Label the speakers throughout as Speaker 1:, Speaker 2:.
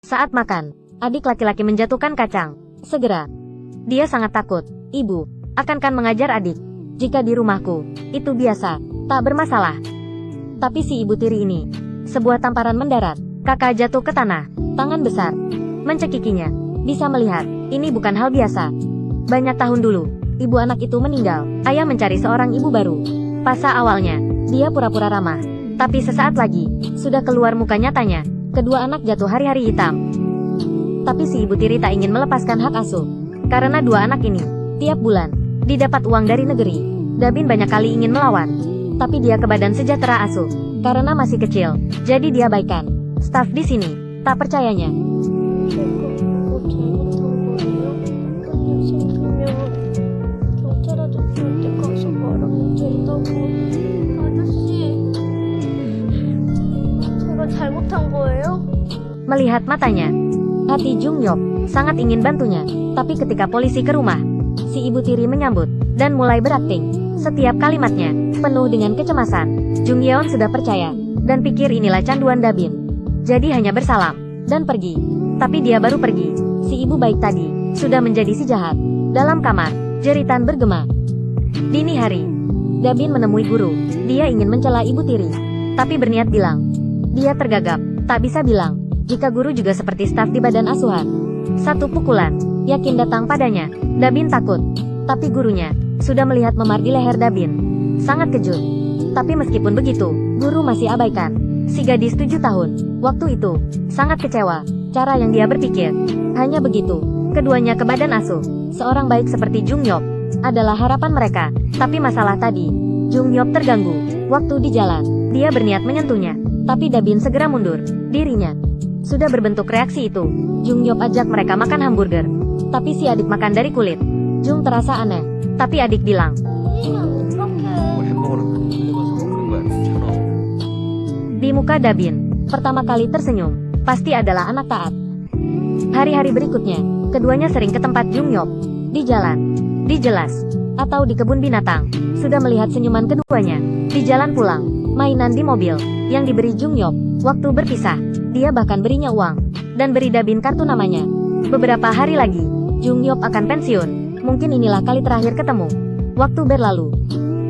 Speaker 1: Saat makan, adik laki-laki menjatuhkan kacang. Segera. Dia sangat takut. Ibu, akankan mengajar adik. Jika di rumahku, itu biasa, tak bermasalah. Tapi si ibu tiri ini, sebuah tamparan mendarat. Kakak jatuh ke tanah, tangan besar mencekikinya. Bisa melihat, ini bukan hal biasa. Banyak tahun dulu, ibu anak itu meninggal. Ayah mencari seorang ibu baru. Fase awalnya, dia pura-pura ramah. Tapi sesaat lagi, sudah keluar muka nyatanya. Kedua anak jatuh hari-hari hitam. Tapi si ibu tiri tak ingin melepaskan hak asuh. Karena dua anak ini, tiap bulan, didapat uang dari negeri. Dabin banyak kali ingin melawan. Tapi dia ke badan sejahtera asuh. Karena masih kecil, jadi dia baikan. Staf di sini, tak percayanya. Melihat matanya, hati Jung Yop sangat ingin bantunya. Tapi ketika polisi ke rumah, si ibu tiri menyambut dan mulai berakting. Setiap kalimatnya penuh dengan kecemasan. Jung Yeon sudah percaya dan pikir inilah canduan Dabin. Jadi hanya bersalam dan pergi. Tapi dia baru pergi, si ibu baik tadi sudah menjadi si jahat. Dalam kamar, jeritan bergema. Dini hari, Dabin menemui guru. Dia ingin mencela ibu tiri, tapi berniat bilang. Dia tergagap, tak bisa bilang. Jika guru juga seperti staf di badan asuhan. Satu pukulan, yakin datang padanya. Dabin takut. Tapi gurunya sudah melihat memar di leher Dabin. Sangat kejut. Tapi meskipun begitu, guru masih abaikan. Si gadis 7 tahun, waktu itu, sangat kecewa. Cara yang dia berpikir. Hanya begitu, keduanya ke badan asuh. Seorang baik seperti Jung Yop adalah harapan mereka. Tapi masalah tadi, Jung Yop terganggu. Waktu di jalan, dia berniat menyentuhnya. Tapi Dabin segera mundur. Dirinya sudah berbentuk reaksi itu. Jung Yop ajak mereka makan hamburger. Tapi si adik makan dari kulit. Jung terasa aneh. Tapi adik bilang, di muka Dabin, pertama kali tersenyum. Pasti adalah anak taat. Hari-hari berikutnya, keduanya sering ke tempat Jung Yop. Di jalan, di jelas, atau di kebun binatang. Sudah melihat senyuman keduanya. Di jalan pulang, mainan di mobil yang diberi Jung Yop. Waktu berpisah, dia bahkan berinya uang dan beri Dabin kartu namanya. Beberapa hari lagi, Jung Yop akan pensiun. Mungkin inilah kali terakhir ketemu. Waktu berlalu.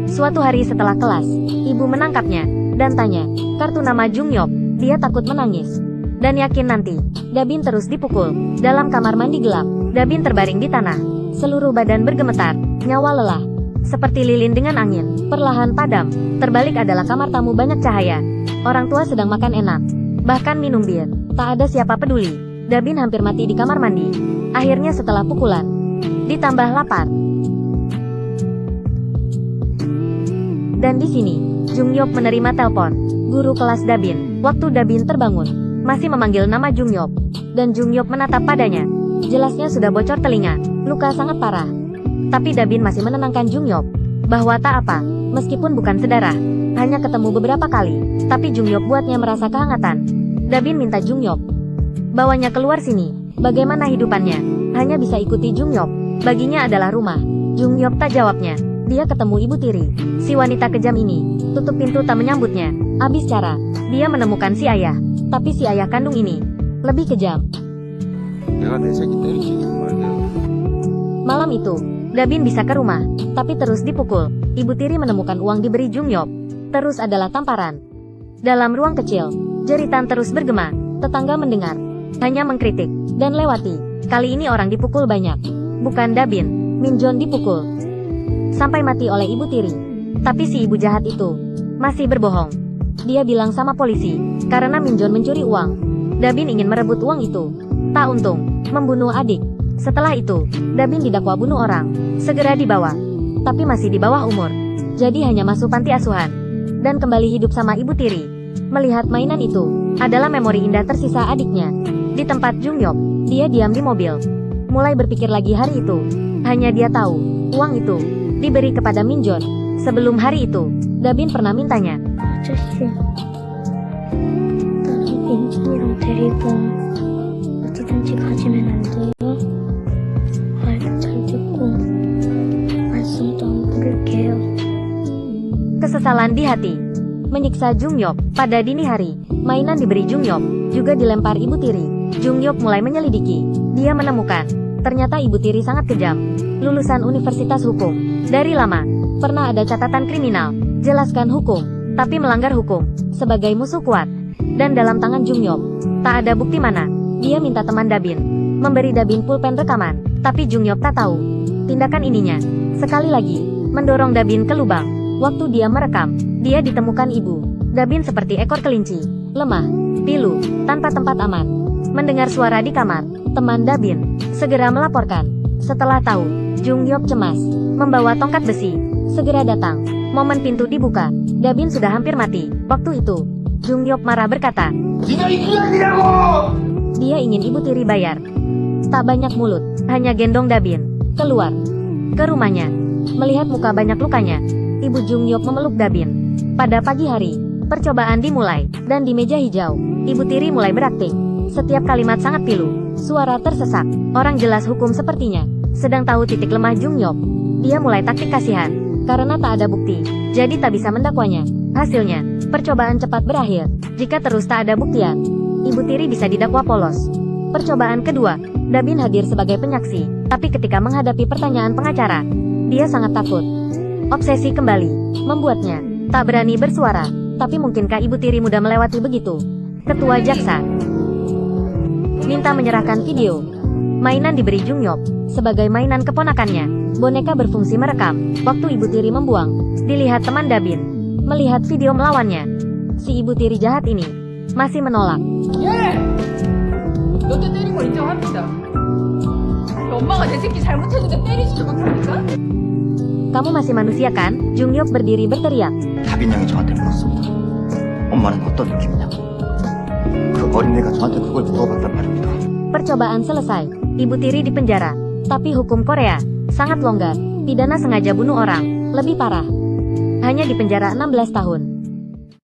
Speaker 1: Suatu hari setelah kelas, ibu menangkapnya dan tanya, kartu nama Jung Yop. Dia takut menangis dan yakin nanti Dabin terus dipukul. Dalam kamar mandi gelap, Dabin terbaring di tanah. Seluruh badan bergemetar, nyawa lelah. Seperti lilin dengan angin, perlahan padam. Terbalik adalah kamar tamu banyak cahaya. Orang tua sedang makan enak, bahkan minum bir. Tak ada siapa peduli. Dabin hampir mati di kamar mandi. Akhirnya setelah pukulan, ditambah lapar. Dan di sini, Jung Yop menerima telepon. Guru kelas Dabin. Waktu Dabin terbangun, masih memanggil nama Jung Yop. Dan Jung Yop menatap padanya. Jelasnya sudah bocor telinga, luka sangat parah. Tapi Dabin masih menenangkan Jung Yop bahwa tak apa, meskipun bukan sedarah, hanya ketemu beberapa kali. Tapi Jung Yop buatnya merasa kehangatan. Dabin minta Jung Yop bawanya keluar sini. Bagaimana hidupannya? Hanya bisa ikuti Jung Yop. Baginya adalah rumah. Jung Yop tak jawabnya. Dia ketemu ibu tiri. Si wanita kejam ini tutup pintu tak menyambutnya. Habis cara, dia menemukan si ayah. Tapi si ayah kandung ini lebih kejam. Malam itu, Dabin bisa ke rumah, tapi terus dipukul. Ibu tiri menemukan uang diberi Jung Yop. Terus adalah tamparan. Dalam ruang kecil, jeritan terus bergema. Tetangga mendengar, hanya mengkritik, dan lewati. Kali ini orang dipukul banyak. Bukan Dabin, Minjon dipukul sampai mati oleh ibu tiri. Tapi si ibu jahat itu masih berbohong. Dia bilang sama polisi, karena Minjon mencuri uang. Dabin ingin merebut uang itu. Tak untung, membunuh adik. Setelah itu, Dabin didakwa bunuh orang. Segera dibawa, tapi masih di bawah umur. Jadi hanya masuk panti asuhan dan kembali hidup sama ibu tiri. Melihat mainan itu adalah memori indah tersisa adiknya. Di tempat Jung Yop, dia diam di mobil. Mulai berpikir lagi hari itu. Hanya dia tahu, uang itu diberi kepada Minjon. Sebelum hari itu, Dabin pernah mintanya.
Speaker 2: 아저씨, 나랑 민준이랑 데리고 어디든지 가지면 안 돼요? 말 잘 듣고 말씀도 안 부를게요.
Speaker 1: Kesesalan di hati menyiksa Jung Yop. Pada dini hari, mainan diberi Jung Yop juga dilempar ibu tiri. Jungyop mulai menyelidiki. Dia menemukan, ternyata ibu tiri sangat kejam. Lulusan Universitas Hukum. Dari lama, pernah ada catatan kriminal. Jelaskan hukum, tapi melanggar hukum. Sebagai musuh kuat. Dan dalam tangan Jungyop, tak ada bukti mana. Dia minta teman Dabin memberi Dabin pulpen rekaman. Tapi Jungyop tak tahu tindakan ininya. Sekali lagi, mendorong Dabin ke lubang. Waktu dia merekam, dia ditemukan ibu Dabin seperti ekor kelinci. Lemah, pilu, tanpa tempat aman. Mendengar suara di kamar, teman Dabin segera melaporkan. Setelah tahu, Jungyop cemas, membawa tongkat besi. Segera datang. Momen pintu dibuka, Dabin sudah hampir mati. Waktu itu, Jungyop marah berkata, dia ingin ibu tiri bayar. Tak banyak mulut, hanya gendong Dabin keluar ke rumahnya. Melihat muka banyak lukanya, ibu Jungyop memeluk Dabin. Pada pagi hari, percobaan dimulai, dan di meja hijau, ibu tiri mulai berakting. Setiap kalimat sangat pilu, suara tersesak. Orang jelas hukum sepertinya sedang tahu titik lemah Jungyop. Dia mulai taktik kasihan, karena tak ada bukti, jadi tak bisa mendakwanya. Hasilnya, percobaan cepat berakhir. Jika terus tak ada buktian, ibu tiri bisa didakwa polos. Percobaan kedua, Dabin hadir sebagai penyaksi, tapi ketika menghadapi pertanyaan pengacara, dia sangat takut. Obsesi kembali membuatnya tak berani bersuara. Tapi mungkinkah ibu tiri mudah melewati begitu? Ketua jaksa minta menyerahkan video. Mainan diberi Jungyop sebagai mainan keponakannya. Boneka berfungsi merekam waktu ibu tiri membuang. Dilihat teman Dabin, melihat video melawannya. Si ibu tiri jahat ini masih menolak.
Speaker 3: 너도 때린 거 인정합니다. 엄마가 내 새끼 잘못했는데 때리지도 못합니까?
Speaker 1: Kamu masih manusia kan? Jungyop berdiri berteriak.
Speaker 4: 다빈 양이 저한테 물었습니다. 엄마는 어떤 느낌이냐고. 그 어린애가 저한테 그걸 물어봤단 말입니다.
Speaker 1: Percobaan selesai. Ibu tiri di penjara. Tapi hukum Korea sangat longgar. Pidana sengaja bunuh orang lebih parah. Hanya di penjara 16 tahun.